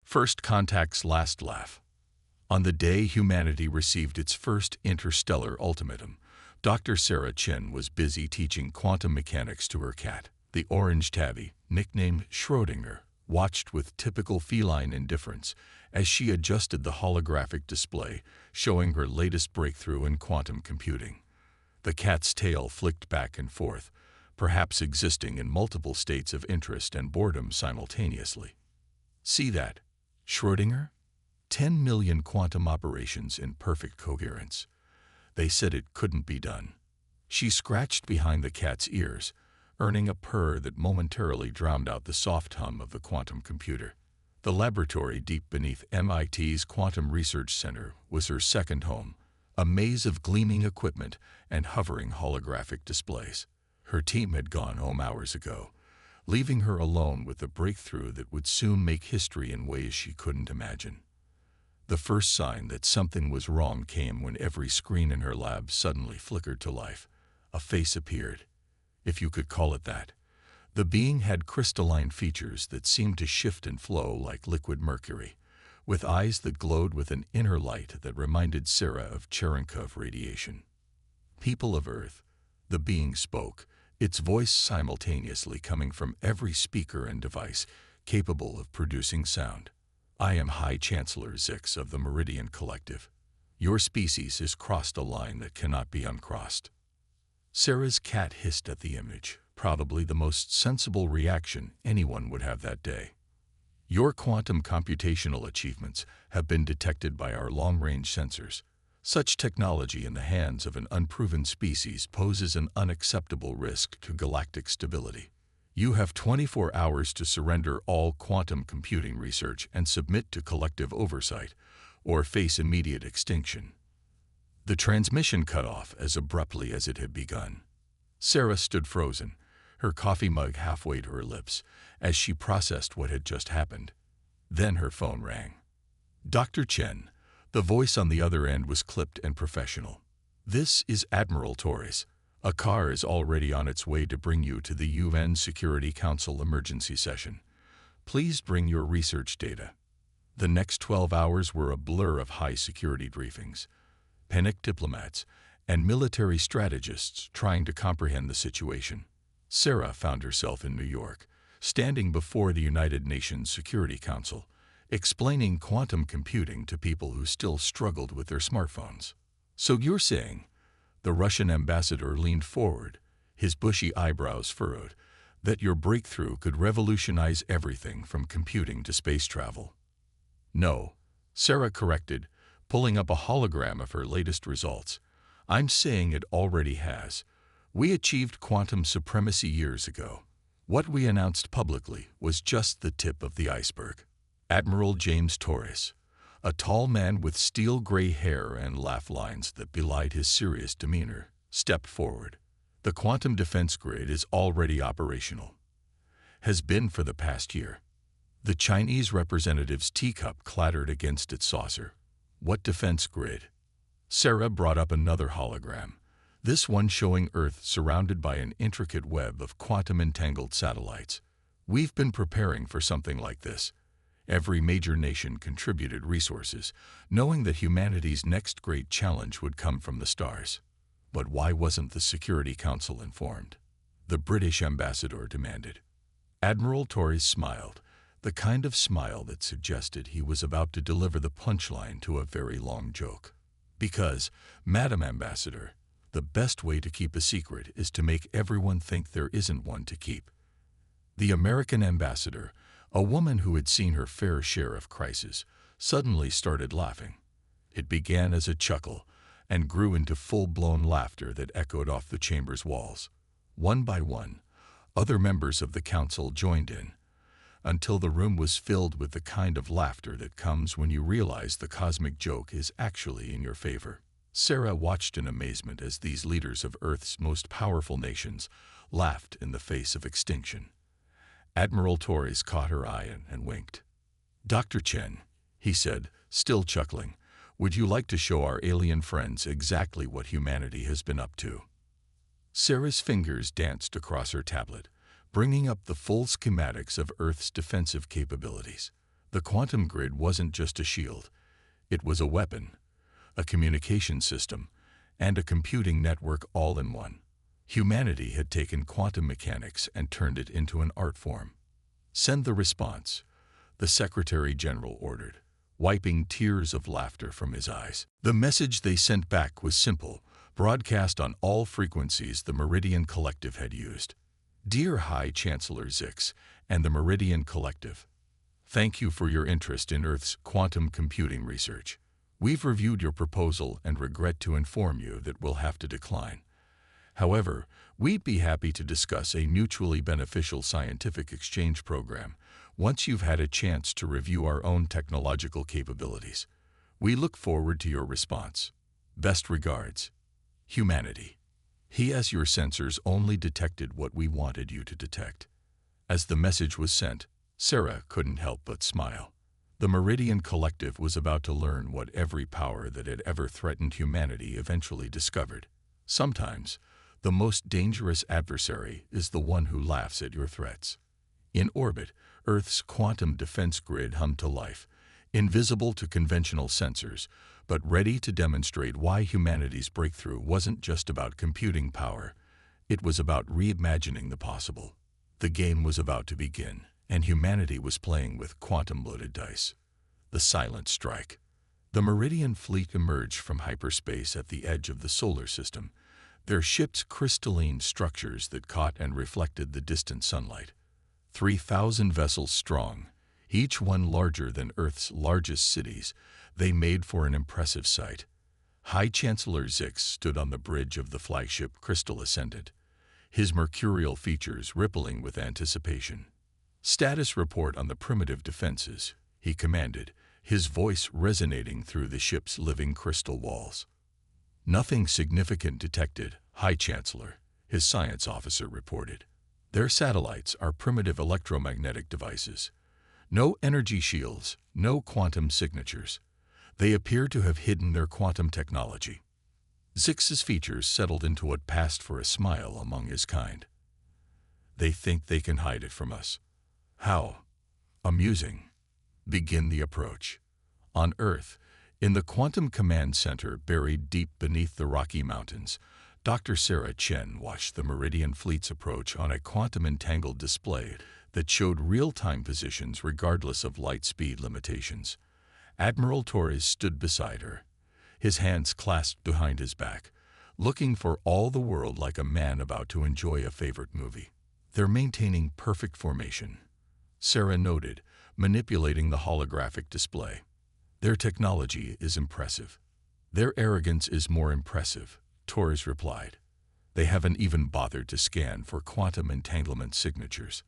First Contact's Last Laugh. On the day humanity received its first interstellar ultimatum, Dr. Sarah Chen was busy teaching quantum mechanics to her cat. The orange tabby, nicknamed Schrödinger, watched with typical feline indifference as she adjusted the holographic display showing her latest breakthrough in quantum computing. The cat's tail flicked back and forth, perhaps existing in multiple states of interest and boredom simultaneously. See that, Schrödinger? 10 million quantum operations in perfect coherence. They said it couldn't be done. She scratched behind the cat's ears, earning a purr that momentarily drowned out the soft hum of the quantum computer. The laboratory deep beneath MIT's Quantum Research Center was her second home, a maze of gleaming equipment and hovering holographic displays. Her team had gone home hours ago, leaving her alone with a breakthrough that would soon make history in ways she couldn't imagine. The first sign that something was wrong came when every screen in her lab suddenly flickered to life. A face appeared, if you could call it that. The being had crystalline features that seemed to shift and flow like liquid mercury, with eyes that glowed with an inner light that reminded Sarah of Cherenkov radiation. People of Earth, the being spoke, its voice simultaneously coming from every speaker and device capable of producing sound. I am High Chancellor Zix of the Meridian Collective. Your species has crossed a line that cannot be uncrossed. Sarah's cat hissed at the image, probably the most sensible reaction anyone would have that day. Your quantum computational achievements have been detected by our long-range sensors. Such technology in the hands of an unproven species poses an unacceptable risk to galactic stability. You have 24 hours to surrender all quantum computing research and submit to collective oversight, or face immediate extinction. The transmission cut off as abruptly as it had begun. Sarah stood frozen, her coffee mug halfway to her lips, as she processed what had just happened. Then her phone rang. Dr. Chen. The voice on the other end was clipped and professional. This is Admiral Torres. A car is already on its way to bring you to the UN Security Council emergency session. Please bring your research data. The next 12 hours were a blur of high-security briefings, panicked diplomats, and military strategists trying to comprehend the situation. Sarah found herself in New York, standing before the United Nations Security Council, explaining quantum computing to people who still struggled with their smartphones. So you're saying, the Russian ambassador leaned forward, his bushy eyebrows furrowed, that your breakthrough could revolutionize everything from computing to space travel? No, Sarah corrected, pulling up a hologram of her latest results. I'm saying it already has. We achieved quantum supremacy years ago. What we announced publicly was just the tip of the iceberg. Admiral James Torres, a tall man with steel-gray hair and laugh lines that belied his serious demeanor, stepped forward. The quantum defense grid is already operational. Has been for the past year. The Chinese representative's teacup clattered against its saucer. What defense grid? Sarah brought up another hologram, this one showing Earth surrounded by an intricate web of quantum-entangled satellites. We've been preparing for something like this. Every major nation contributed resources, knowing that humanity's next great challenge would come from the stars. But why wasn't the Security Council informed? The British ambassador demanded. Admiral Torres smiled, the kind of smile that suggested he was about to deliver the punchline to a very long joke. Because, Madam Ambassador, the best way to keep a secret is to make everyone think there isn't one to keep. The American ambassador, a woman who had seen her fair share of crises, suddenly started laughing. It began as a chuckle and grew into full-blown laughter that echoed off the chamber's walls. One by one, other members of the council joined in, until the room was filled with the kind of laughter that comes when you realize the cosmic joke is actually in your favor. Sarah watched in amazement as these leaders of Earth's most powerful nations laughed in the face of extinction. Admiral Torres caught her eye and winked. Dr. Chen, he said, still chuckling, would you like to show our alien friends exactly what humanity has been up to? Sarah's fingers danced across her tablet, bringing up the full schematics of Earth's defensive capabilities. The quantum grid wasn't just a shield. It was a weapon, a communication system, and a computing network all in one. Humanity had taken quantum mechanics and turned it into an art form. "Send the response," the Secretary General ordered, wiping tears of laughter from his eyes. The message they sent back was simple, broadcast on all frequencies the Meridian Collective had used. "Dear High Chancellor Zix and the Meridian Collective, thank you for your interest in Earth's quantum computing research. We've reviewed your proposal and regret to inform you that we'll have to decline. However, we'd be happy to discuss a mutually beneficial scientific exchange program once you've had a chance to review our own technological capabilities. We look forward to your response. Best regards, Humanity." As your sensors only detected what we wanted you to detect. As the message was sent, Sarah couldn't help but smile. The Meridian Collective was about to learn what every power that had ever threatened humanity eventually discovered. Sometimes, the most dangerous adversary is the one who laughs at your threats. In orbit, Earth's quantum defense grid hummed to life, invisible to conventional sensors, but ready to demonstrate why humanity's breakthrough wasn't just about computing power. It was about reimagining the possible. The game was about to begin, and humanity was playing with quantum-loaded dice. The silent strike. The Meridian fleet emerged from hyperspace at the edge of the solar system, their ships crystalline structures that caught and reflected the distant sunlight. 3,000 vessels strong, each one larger than Earth's largest cities, they made for an impressive sight. High Chancellor Zix stood on the bridge of the flagship Crystal Ascendant, his mercurial features rippling with anticipation. "Status report on the primitive defenses," he commanded, his voice resonating through the ship's living crystal walls. "Nothing significant detected, High Chancellor," his science officer reported. "Their satellites are primitive electromagnetic devices. No energy shields, no quantum signatures. They appear to have hidden their quantum technology." Zix's features settled into what passed for a smile among his kind. "They think they can hide it from us. How amusing." Begin the approach. On Earth, in the Quantum Command Center buried deep beneath the Rocky Mountains, Dr. Sarah Chen watched the Meridian Fleet's approach on a quantum-entangled display that showed real-time positions regardless of light speed limitations. Admiral Torres stood beside her, his hands clasped behind his back, looking for all the world like a man about to enjoy a favorite movie. "They're maintaining perfect formation," Sarah noted, manipulating the holographic display. "Their technology is impressive." "Their arrogance is more impressive," Torres replied. "They haven't even bothered to scan for quantum entanglement signatures.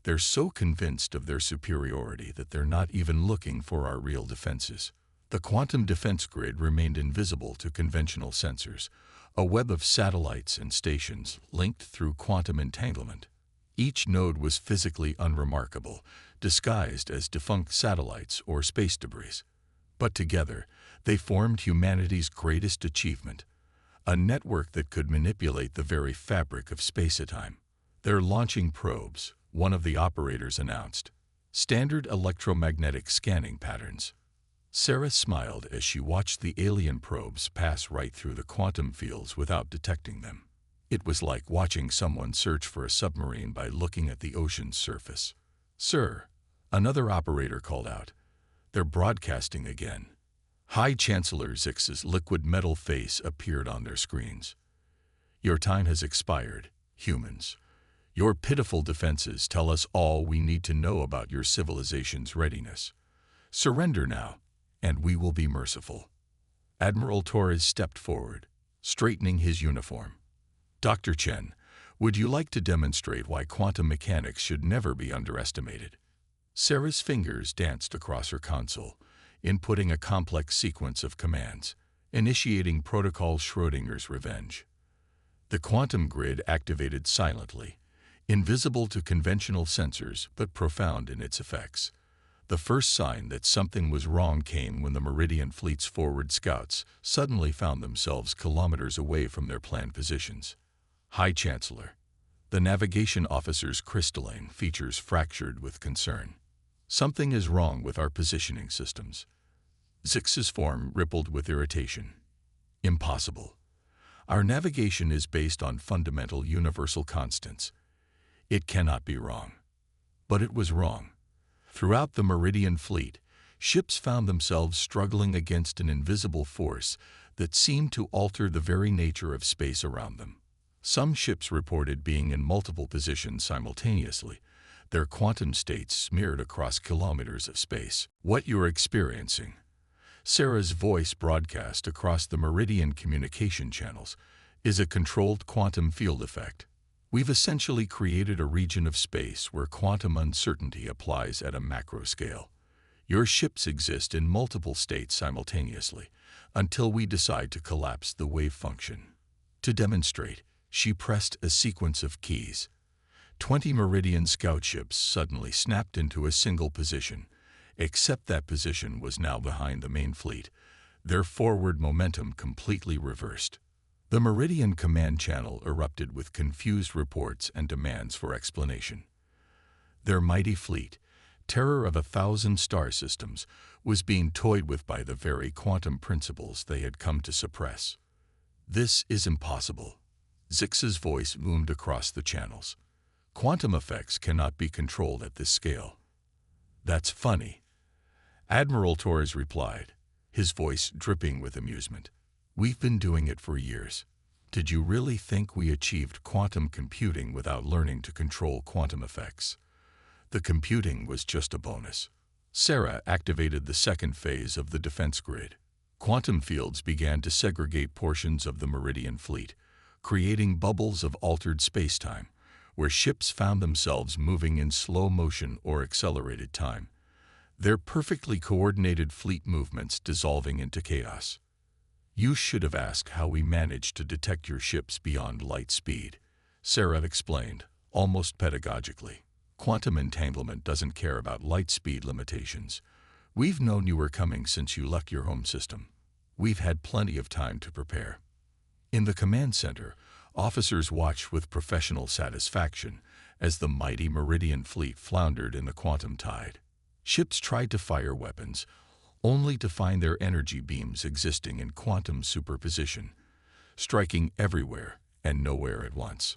They're so convinced of their superiority that they're not even looking for our real defenses." The quantum defense grid remained invisible to conventional sensors, a web of satellites and stations linked through quantum entanglement. Each node was physically unremarkable, disguised as defunct satellites or space debris. But together, they formed humanity's greatest achievement, a network that could manipulate the very fabric of space-time. "They're launching probes," one of the operators announced. "Standard electromagnetic scanning patterns." Sarah smiled as she watched the alien probes pass right through the quantum fields without detecting them. It was like watching someone search for a submarine by looking at the ocean's surface. "Sir," another operator called out, "they're broadcasting again." High Chancellor Zix's liquid metal face appeared on their screens. "Your time has expired, humans. Your pitiful defenses tell us all we need to know about your civilization's readiness. Surrender now, and we will be merciful." Admiral Torres stepped forward, straightening his uniform. "Dr. Chen, would you like to demonstrate why quantum mechanics should never be underestimated?" Sarah's fingers danced across her console, inputting a complex sequence of commands, initiating Protocol Schrodinger's revenge. The quantum grid activated silently, invisible to conventional sensors but profound in its effects. The first sign that something was wrong came when the Meridian Fleet's forward scouts suddenly found themselves kilometers away from their planned positions. "High Chancellor," the navigation officer's crystalline features fractured with concern. Something is wrong with our positioning systems. Zix's form rippled with irritation. Impossible. Our navigation is based on fundamental universal constants. It cannot be wrong. But it was wrong. Throughout the Meridian fleet, ships found themselves struggling against an invisible force that seemed to alter the very nature of space around them. Some ships reported being in multiple positions simultaneously, their quantum states smeared across kilometers of space. What you're experiencing. Sarah's voice broadcast across the Meridian communication channels is a controlled quantum field effect. We've essentially created a region of space where quantum uncertainty applies at a macro scale. Your ships exist in multiple states simultaneously until we decide to collapse the wave function. To demonstrate, she pressed a sequence of keys. 20 Meridian scout ships suddenly snapped into a single position, except that position was now behind the main fleet, their forward momentum completely reversed. The Meridian command channel erupted with confused reports and demands for explanation. Their mighty fleet, terror of 1,000 star systems, was being toyed with by the very quantum principles they had come to suppress. This is impossible. Zix's voice boomed across the channels. Quantum effects cannot be controlled at this scale. That's funny. Admiral Torres replied, his voice dripping with amusement. We've been doing it for years. Did you really think we achieved quantum computing without learning to control quantum effects? The computing was just a bonus. Sarah activated the second phase of the defense grid. Quantum fields began to segregate portions of the Meridian fleet, creating bubbles of altered spacetime, where ships found themselves moving in slow motion or accelerated time, their perfectly coordinated fleet movements dissolving into chaos. You should have asked how we managed to detect your ships beyond light speed, Sarah explained, almost pedagogically. Quantum entanglement doesn't care about light speed limitations. We've known you were coming since you left your home system. We've had plenty of time to prepare. In the command center, officers watched with professional satisfaction as the mighty Meridian fleet floundered in the quantum tide. Ships tried to fire weapons, only to find their energy beams existing in quantum superposition, striking everywhere and nowhere at once.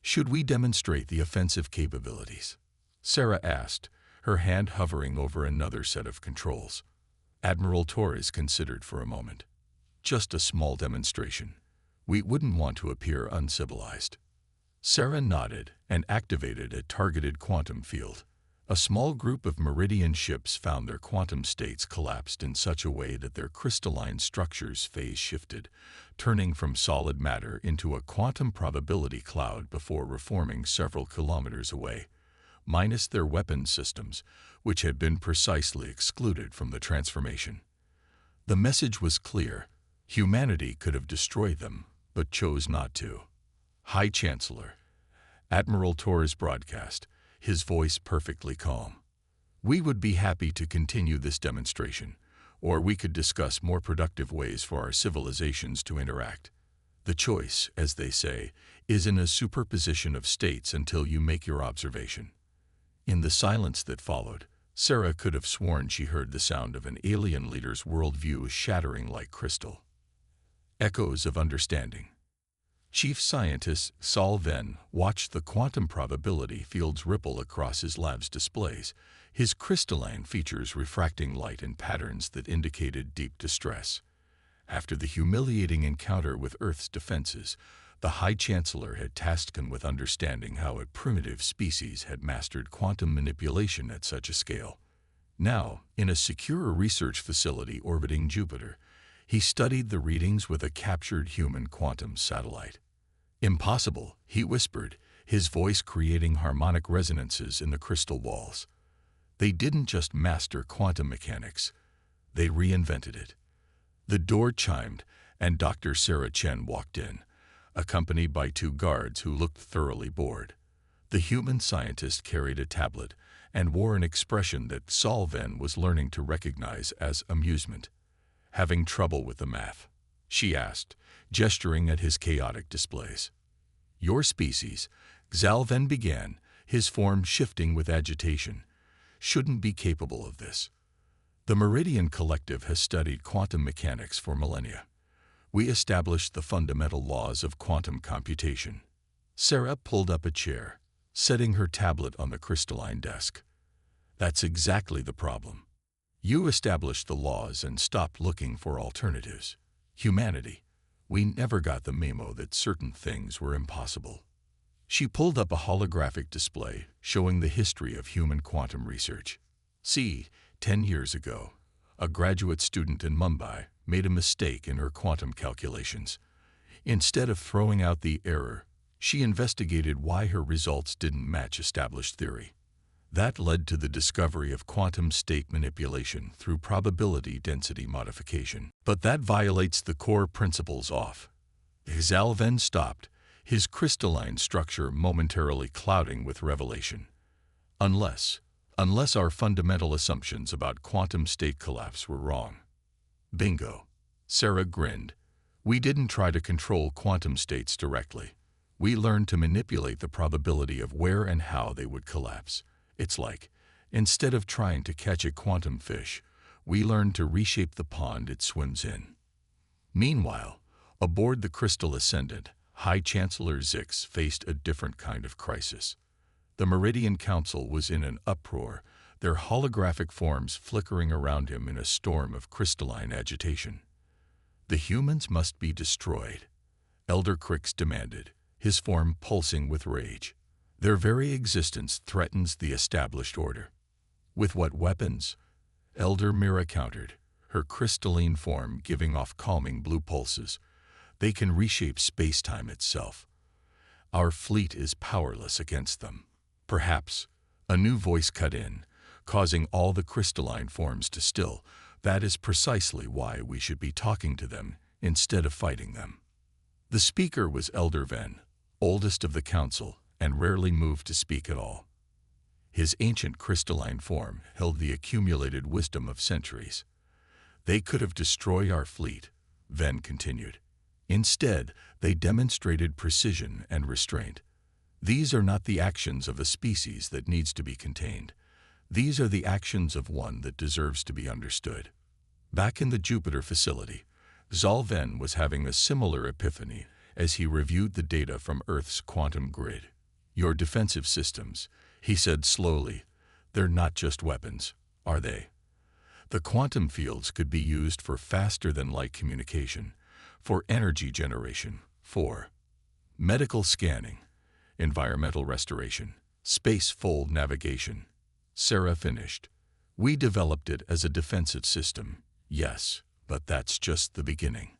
Should we demonstrate the offensive capabilities? Sarah asked, her hand hovering over another set of controls. Admiral Torres considered for a moment. Just a small demonstration. We wouldn't want to appear uncivilized. Sarah nodded and activated a targeted quantum field. A small group of Meridian ships found their quantum states collapsed in such a way that their crystalline structures phase shifted, turning from solid matter into a quantum probability cloud before reforming several kilometers away, minus their weapon systems, which had been precisely excluded from the transformation. The message was clear. Humanity could have destroyed them, but chose not to. High Chancellor, Admiral Torres broadcast, his voice perfectly calm. We would be happy to continue this demonstration, or we could discuss more productive ways for our civilizations to interact. The choice, as they say, is in a superposition of states until you make your observation. In the silence that followed, Sarah could have sworn she heard the sound of an alien leader's worldview shattering like crystal. Echoes of understanding. Chief Scientist Saul Venn watched the quantum probability fields ripple across his lab's displays, his crystalline features refracting light in patterns that indicated deep distress. After the humiliating encounter with Earth's defenses, the High Chancellor had tasked him with understanding how a primitive species had mastered quantum manipulation at such a scale. Now, in a secure research facility orbiting Jupiter, he studied the readings with a captured human quantum satellite. Impossible, he whispered, his voice creating harmonic resonances in the crystal walls. They didn't just master quantum mechanics, they reinvented it. The door chimed, and Dr. Sarah Chen walked in, accompanied by two guards who looked thoroughly bored. The human scientist carried a tablet and wore an expression that Saul Venn was learning to recognize as amusement. Having trouble with the math? She asked, gesturing at his chaotic displays. Your species, Zal Venn began, his form shifting with agitation. shouldn't be capable of this. The Meridian Collective has studied quantum mechanics for millennia. We established the fundamental laws of quantum computation. Sarah pulled up a chair, setting her tablet on the crystalline desk. That's exactly the problem. You established the laws and stopped looking for alternatives. Humanity, we never got the memo that certain things were impossible. She pulled up a holographic display showing the history of human quantum research. See, 10 years ago, a graduate student in Mumbai made a mistake in her quantum calculations. Instead of throwing out the error, she investigated why her results didn't match established theory. That led to the discovery of quantum state manipulation through probability density modification. But that violates the core principles of. Zalven stopped, his crystalline structure momentarily clouding with revelation. Unless our fundamental assumptions about quantum state collapse were wrong. Bingo. Sarah grinned. We didn't try to control quantum states directly. We learned to manipulate the probability of where and how they would collapse. It's like, instead of trying to catch a quantum fish, we learned to reshape the pond it swims in. Meanwhile, aboard the Crystal Ascendant, High Chancellor Zix faced a different kind of crisis. The Meridian Council was in an uproar, their holographic forms flickering around him in a storm of crystalline agitation. The humans must be destroyed, Elder Crix demanded, his form pulsing with rage. Their very existence threatens the established order. With what weapons? Elder Mira countered, her crystalline form giving off calming blue pulses. They can reshape space-time itself. Our fleet is powerless against them. Perhaps, a new voice cut in, causing all the crystalline forms to still. That is precisely why we should be talking to them instead of fighting them. The speaker was Elder Ven, oldest of the council, and rarely moved to speak at all. His ancient crystalline form held the accumulated wisdom of centuries. They could have destroyed our fleet, Ven continued. Instead, they demonstrated precision and restraint. These are not the actions of a species that needs to be contained. These are the actions of one that deserves to be understood. Back in the Jupiter facility, Zalven was having a similar epiphany as he reviewed the data from Earth's quantum grid. Your defensive systems, he said slowly, they're not just weapons, are they? The quantum fields could be used for faster-than-light communication, for energy generation, for medical scanning, environmental restoration, space-fold navigation. Sarah finished. We developed it as a defensive system, yes, but that's just the beginning.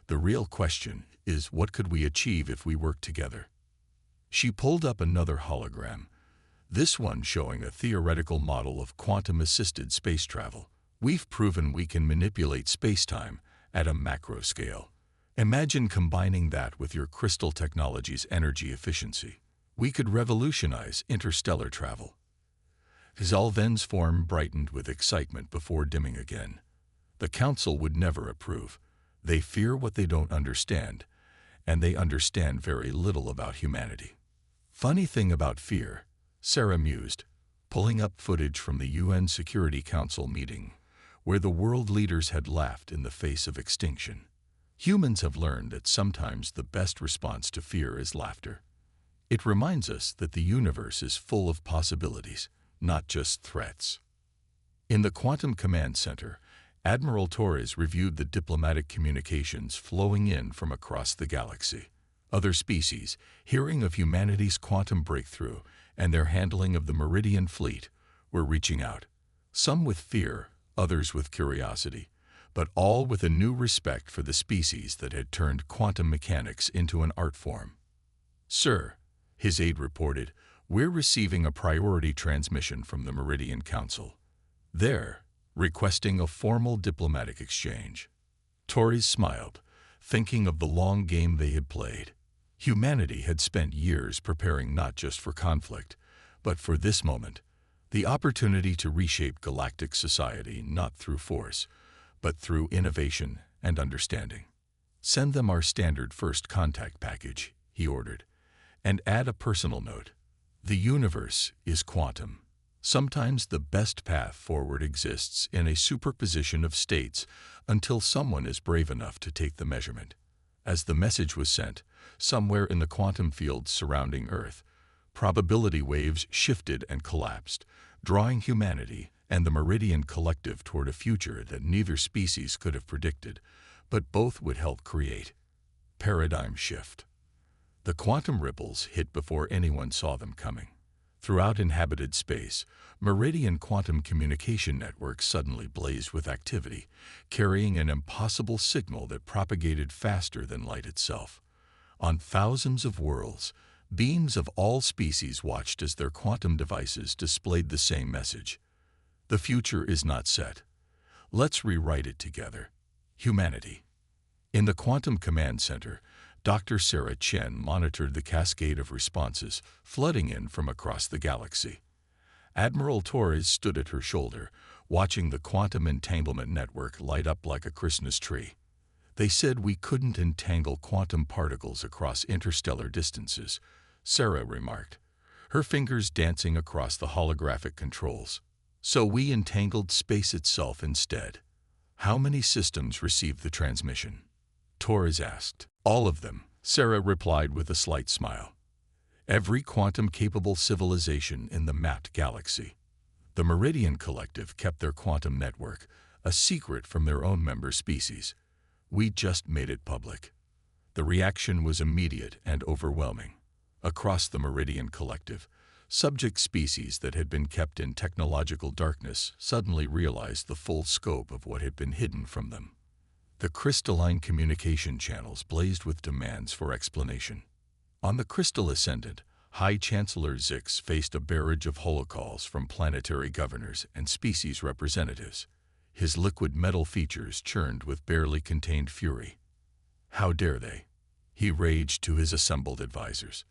The real question is, what could we achieve if we worked together? She pulled up another hologram, this one showing a theoretical model of quantum-assisted space travel. We've proven we can manipulate space-time at a macro scale. Imagine combining that with your crystal technology's energy efficiency. We could revolutionize interstellar travel. Zalven's form brightened with excitement before dimming again. The Council would never approve. They fear what they don't understand, and they understand very little about humanity. Funny thing about fear, Sarah mused, pulling up footage from the UN Security Council meeting, where the world leaders had laughed in the face of extinction. Humans have learned that sometimes the best response to fear is laughter. It reminds us that the universe is full of possibilities, not just threats. In the Quantum Command Center, Admiral Torres reviewed the diplomatic communications flowing in from across the galaxy. Other species, hearing of humanity's quantum breakthrough and their handling of the Meridian fleet, were reaching out. Some with fear, others with curiosity, but all with a new respect for the species that had turned quantum mechanics into an art form. Sir, his aide reported, we're receiving a priority transmission from the Meridian Council. They're requesting a formal diplomatic exchange. Torres smiled, thinking of the long game they had played. Humanity had spent years preparing not just for conflict, but for this moment, the opportunity to reshape galactic society not through force, but through innovation and understanding. Send them our standard first contact package, he ordered, and add a personal note. The universe is quantum. Sometimes the best path forward exists in a superposition of states until someone is brave enough to take the measurement. As the message was sent, somewhere in the quantum fields surrounding Earth, probability waves shifted and collapsed, drawing humanity and the Meridian Collective toward a future that neither species could have predicted, but both would help create. Paradigm shift. The quantum ripples hit before anyone saw them coming. Throughout inhabited space, Meridian quantum communication networks suddenly blazed with activity, carrying an impossible signal that propagated faster than light itself. On thousands of worlds, beings of all species watched as their quantum devices displayed the same message. The future is not set. Let's rewrite it together. Humanity. In the Quantum Command Center, Dr. Sarah Chen monitored the cascade of responses flooding in from across the galaxy. Admiral Torres stood at her shoulder, watching the quantum entanglement network light up like a Christmas tree. They said we couldn't entangle quantum particles across interstellar distances, Sarah remarked, her fingers dancing across the holographic controls. So we entangled space itself instead. How many systems received the transmission? Torres asked. All of them, Sarah replied with a slight smile. Every quantum-capable civilization in the mapped galaxy. The Meridian Collective kept their quantum network, a secret from their own member species. We just made it public. The reaction was immediate and overwhelming. Across the Meridian Collective, subject species that had been kept in technological darkness suddenly realized the full scope of what had been hidden from them. The crystalline communication channels blazed with demands for explanation. On the Crystal Ascendant, High Chancellor Zix faced a barrage of holocalls from planetary governors and species representatives. His liquid metal features churned with barely contained fury. How dare they? He raged to his assembled advisors.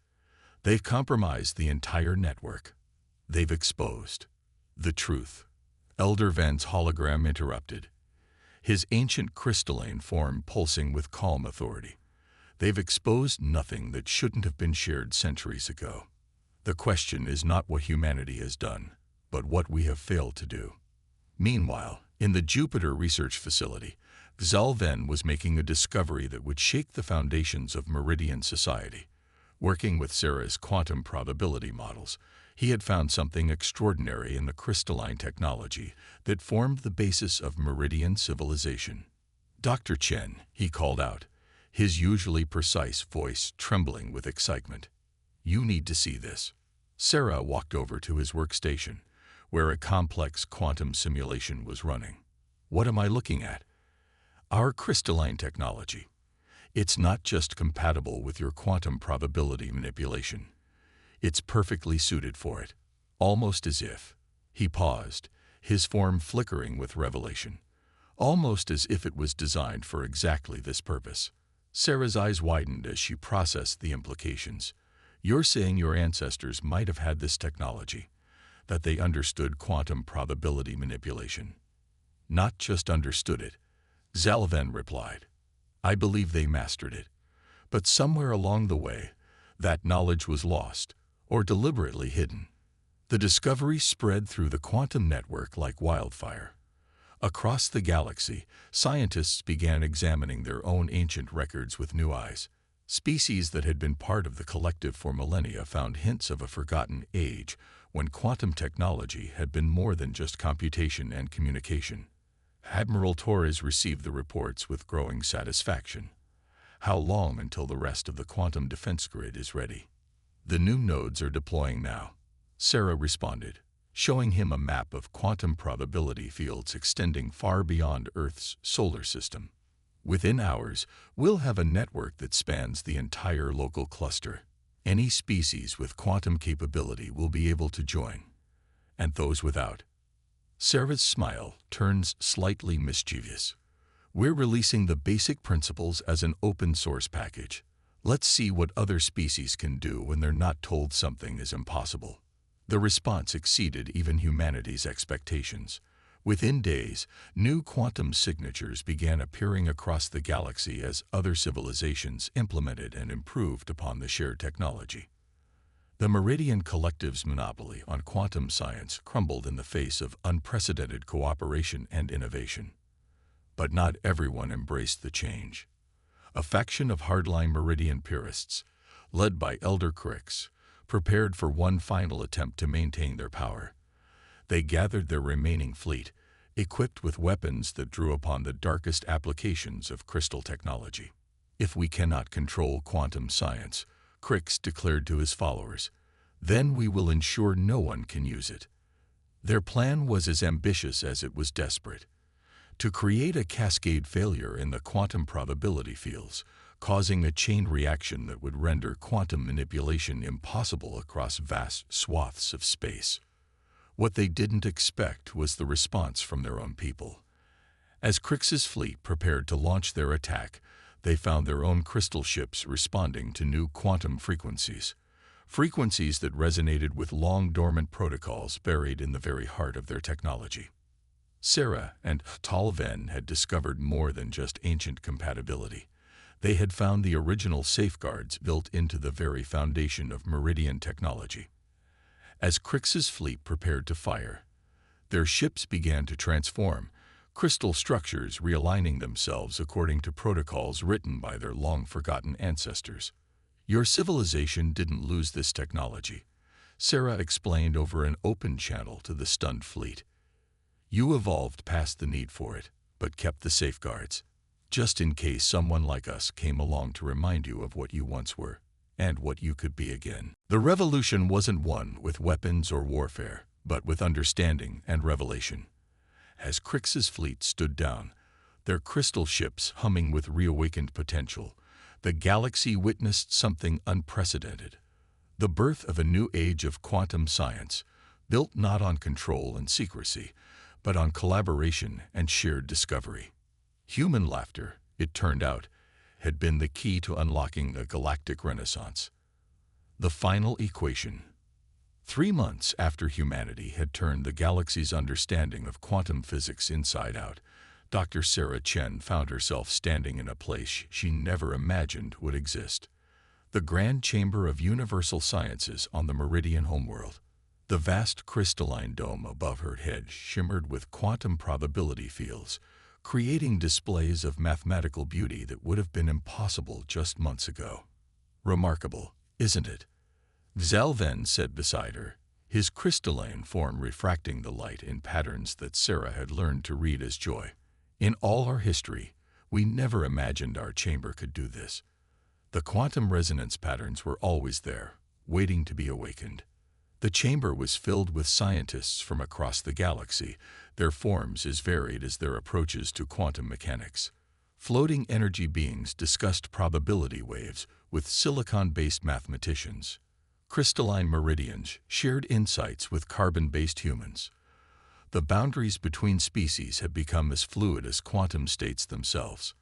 They've compromised the entire network. They've exposed the truth. Elder Ven's hologram interrupted, his ancient crystalline form pulsing with calm authority. They've exposed nothing that shouldn't have been shared centuries ago. The question is not what humanity has done, but what we have failed to do. Meanwhile, in the Jupiter Research Facility, Ven was making a discovery that would shake the foundations of Meridian society. Working with Sarah's quantum probability models, he had found something extraordinary in the crystalline technology that formed the basis of Meridian civilization. Dr. Chen, he called out, his usually precise voice trembling with excitement. You need to see this. Sarah walked over to his workstation, where a complex quantum simulation was running. What am I looking at? Our crystalline technology. It's not just compatible with your quantum probability manipulation. It's perfectly suited for it, almost as if. He paused, his form flickering with revelation, almost as if it was designed for exactly this purpose. Sarah's eyes widened as she processed the implications. You're saying your ancestors might have had this technology, that they understood quantum probability manipulation. Not just understood it, Ven replied. I believe they mastered it. But somewhere along the way, that knowledge was lost or deliberately hidden. The discovery spread through the quantum network like wildfire. Across the galaxy, scientists began examining their own ancient records with new eyes. Species that had been part of the collective for millennia found hints of a forgotten age when quantum technology had been more than just computation and communication. Admiral Torres received the reports with growing satisfaction. How long until the rest of the quantum defense grid is ready? The new nodes are deploying now, Sarah responded, showing him a map of quantum probability fields extending far beyond Earth's solar system. Within hours, we'll have a network that spans the entire local cluster. Any species with quantum capability will be able to join, and those without. Sarah's smile turns slightly mischievous. We're releasing the basic principles as an open-source package. Let's see what other species can do when they're not told something is impossible. The response exceeded even humanity's expectations. Within days, new quantum signatures began appearing across the galaxy as other civilizations implemented and improved upon the shared technology. The Meridian Collective's monopoly on quantum science crumbled in the face of unprecedented cooperation and innovation. But not everyone embraced the change. A faction of hardline Meridian purists, led by Elder Cricks, prepared for one final attempt to maintain their power. They gathered their remaining fleet, equipped with weapons that drew upon the darkest applications of crystal technology. If we cannot control quantum science, Cricks declared to his followers, then we will ensure no one can use it. Their plan was as ambitious as it was desperate. To create a cascade failure in the quantum probability fields, causing a chain reaction that would render quantum manipulation impossible across vast swaths of space. What they didn't expect was the response from their own people. As Cricks's fleet prepared to launch their attack, they found their own crystal ships responding to new quantum frequencies that resonated with long-dormant protocols buried in the very heart of their technology. Sarah and Talven had discovered more than just ancient compatibility. They had found the original safeguards built into the very foundation of Meridian technology. As Cricks's fleet prepared to fire, their ships began to transform, crystal structures realigning themselves according to protocols written by their long-forgotten ancestors. Your civilization didn't lose this technology, Sarah explained over an open channel to the stunned fleet. You evolved past the need for it, but kept the safeguards, just in case someone like us came along to remind you of what you once were, and what you could be again. The revolution wasn't won with weapons or warfare, but with understanding and revelation. As Cricks's fleet stood down, their crystal ships humming with reawakened potential, the galaxy witnessed something unprecedented. The birth of a new age of quantum science, built not on control and secrecy, but on collaboration and shared discovery. Human laughter, it turned out, had been the key to unlocking the galactic renaissance. The final equation. 3 months after humanity had turned the galaxy's understanding of quantum physics inside out, Dr. Sarah Chen found herself standing in a place she never imagined would exist. The Grand Chamber of Universal Sciences on the Meridian homeworld. The vast crystalline dome above her head shimmered with quantum probability fields, creating displays of mathematical beauty that would have been impossible just months ago. Remarkable, isn't it? Zalven said beside her, his crystalline form refracting the light in patterns that Sarah had learned to read as joy. In all our history, we never imagined our chamber could do this. The quantum resonance patterns were always there, waiting to be awakened. The chamber was filled with scientists from across the galaxy, their forms as varied as their approaches to quantum mechanics. Floating energy beings discussed probability waves with silicon-based mathematicians. Crystalline meridians shared insights with carbon-based humans. The boundaries between species had become as fluid as quantum states themselves.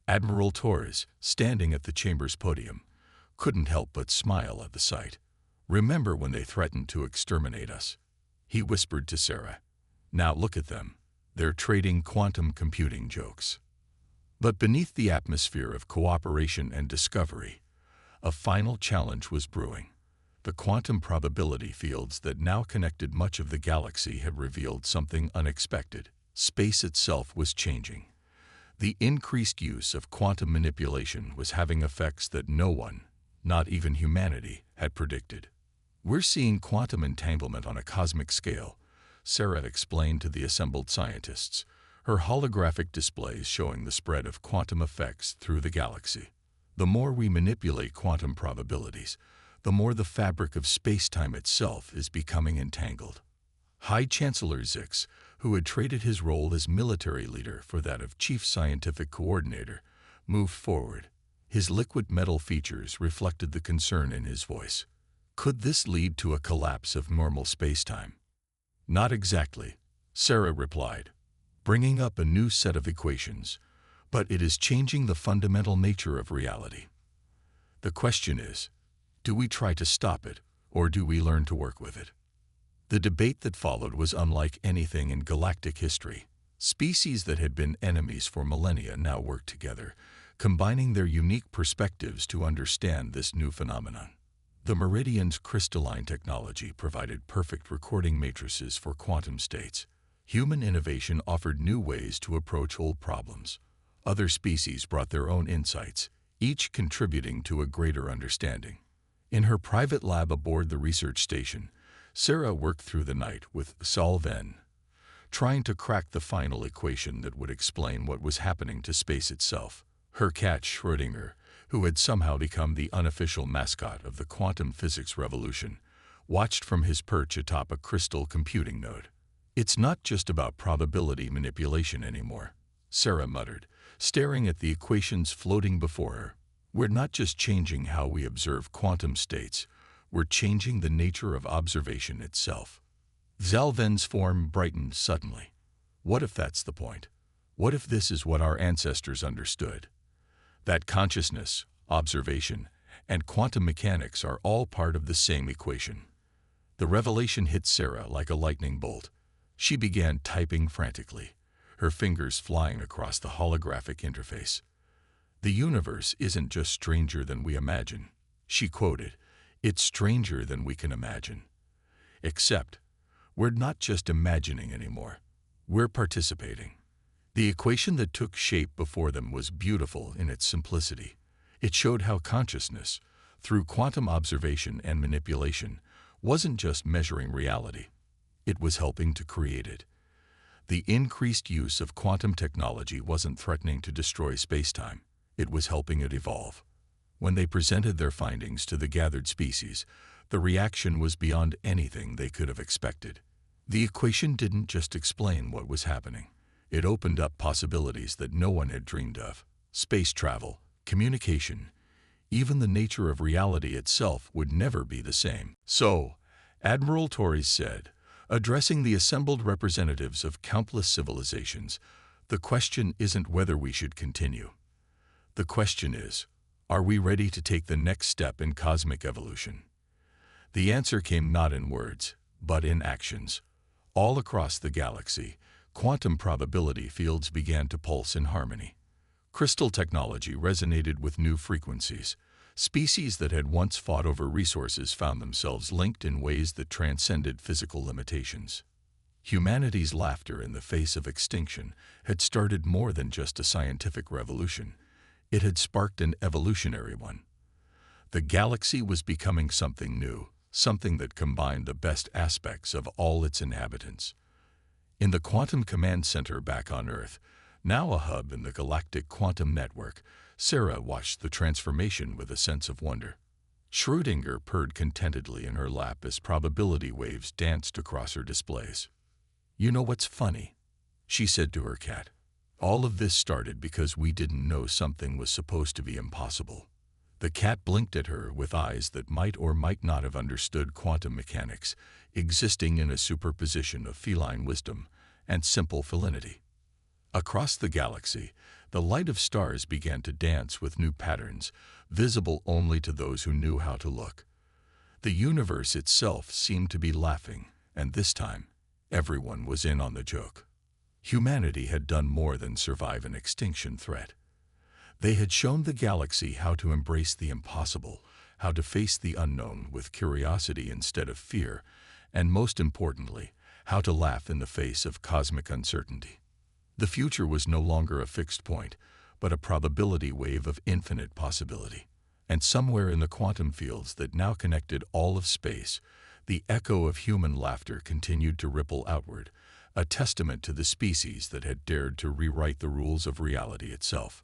Admiral Torres, standing at the chamber's podium, couldn't help but smile at the sight. Remember when they threatened to exterminate us? He whispered to Sarah. Now look at them. They're trading quantum computing jokes. But beneath the atmosphere of cooperation and discovery, a final challenge was brewing. The quantum probability fields that now connected much of the galaxy had revealed something unexpected. Space itself was changing. The increased use of quantum manipulation was having effects that no one, not even humanity, had predicted. We're seeing quantum entanglement on a cosmic scale, Sarah explained to the assembled scientists, her holographic displays showing the spread of quantum effects through the galaxy. The more we manipulate quantum probabilities, the more the fabric of space-time itself is becoming entangled. High Chancellor Zix, who had traded his role as military leader for that of chief scientific coordinator, moved forward. His liquid metal features reflected the concern in his voice. Could this lead to a collapse of normal space-time? Not exactly, Sarah replied, bringing up a new set of equations, but it is changing the fundamental nature of reality. The question is, do we try to stop it, or do we learn to work with it? The debate that followed was unlike anything in galactic history. Species that had been enemies for millennia now worked together, combining their unique perspectives to understand this new phenomenon. The Meridian's crystalline technology provided perfect recording matrices for quantum states. Human innovation offered new ways to approach old problems. Other species brought their own insights, each contributing to a greater understanding. In her private lab aboard the research station, Sarah worked through the night with solven, trying to crack the final equation that would explain what was happening to space itself. Her cat Schrödinger, who had somehow become the unofficial mascot of the quantum physics revolution, watched from his perch atop a crystal computing node. "It's not just about probability manipulation anymore," Sarah muttered, staring at the equations floating before her. "We're not just changing how we observe quantum states, we're changing the nature of observation itself." Zalven's form brightened suddenly. What if that's the point? What if this is what our ancestors understood? That consciousness, observation, and quantum mechanics are all part of the same equation. The revelation hit Sarah like a lightning bolt. She began typing frantically, her fingers flying across the holographic interface. "The universe isn't just stranger than we imagine," she quoted. "It's stranger than we can imagine. Except, we're not just imagining anymore. We're participating." The equation that took shape before them was beautiful in its simplicity. It showed how consciousness, through quantum observation and manipulation, wasn't just measuring reality. It was helping to create it. The increased use of quantum technology wasn't threatening to destroy spacetime. It was helping it evolve. When they presented their findings to the gathered species, the reaction was beyond anything they could have expected. The equation didn't just explain what was happening. It opened up possibilities that no one had dreamed of. Space travel, communication, even the nature of reality itself would never be the same. "So," Admiral Torres said, addressing the assembled representatives of countless civilizations, "the question isn't whether we should continue. The question is, are we ready to take the next step in cosmic evolution?" The answer came not in words, but in actions. All across the galaxy, quantum probability fields began to pulse in harmony. Crystal technology resonated with new frequencies. Species that had once fought over resources found themselves linked in ways that transcended physical limitations. Humanity's laughter in the face of extinction had started more than just a scientific revolution. It had sparked an evolutionary one. The galaxy was becoming something new, something that combined the best aspects of all its inhabitants. In the Quantum Command Center back on Earth, now a hub in the galactic quantum network, Sarah watched the transformation with a sense of wonder. Schrödinger purred contentedly in her lap as probability waves danced across her displays. "You know what's funny?" she said to her cat. "All of this started because we didn't know something was supposed to be impossible." The cat blinked at her with eyes that might or might not have understood quantum mechanics, existing in a superposition of feline wisdom and simple felinity. Across the galaxy, the light of stars began to dance with new patterns, visible only to those who knew how to look. The universe itself seemed to be laughing, and this time, everyone was in on the joke. Humanity had done more than survive an extinction threat. They had shown the galaxy how to embrace the impossible, how to face the unknown with curiosity instead of fear, and most importantly, how to laugh in the face of cosmic uncertainty. The future was no longer a fixed point, but a probability wave of infinite possibility. And somewhere in the quantum fields that now connected all of space, the echo of human laughter continued to ripple outward, a testament to the species that had dared to rewrite the rules of reality itself.